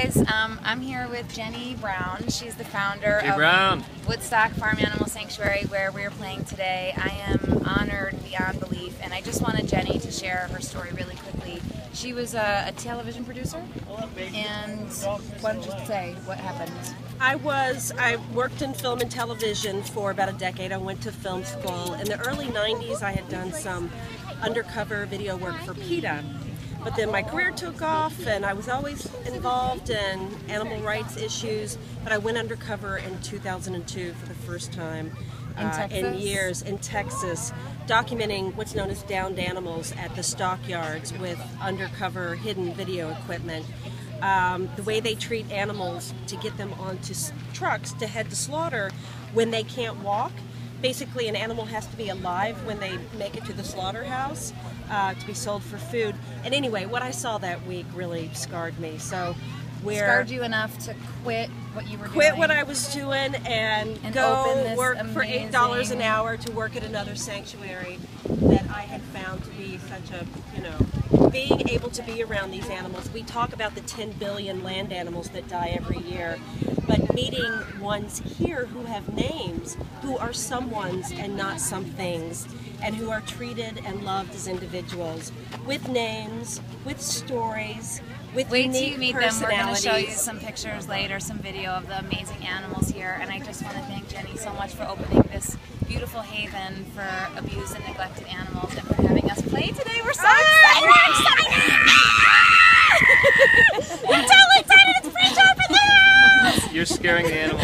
guys, I'm here with Jenny Brown. She's the founder of Woodstock Farm Animal Sanctuary, where we're playing today. I am honored beyond belief, and I just wanted Jenny to share her story really quickly. She was a television producer, and why don't you say what happened? I worked in film and television for about a decade. I went to film school. In the early 90s, I had done some undercover video work for PETA. But then my career took off, and I was always involved in animal rights issues. But I went undercover in 2002 for the first time in years in Texas, documenting what's known as downed animals at the stockyards with undercover hidden video equipment. The way they treat animals to get them onto trucks to head to slaughter when they can't walk. Basically, an animal has to be alive when they make it to the slaughterhouse to be sold for food. And anyway, what I saw that week really scarred me. So, scarred you enough to quit what you were doing? Quit what I was doing and go work for $8 an hour to work at another sanctuary that I had found to be such a, being able to be around these animals. We talk about the 10 billion land animals that die every year, but meeting ones here who have names, who are someones and not some things, and who are treated and loved as individuals, with names, with stories, with Wait till unique you meet them. We're going to show you personalities. some pictures later, some video of the amazing animals here, and I just want to thank Jenny so much for opening this beautiful haven for abused and neglected animals and for having us play today. We're so excited! We're totally excited! It's free shop in the house! You're scaring the animals.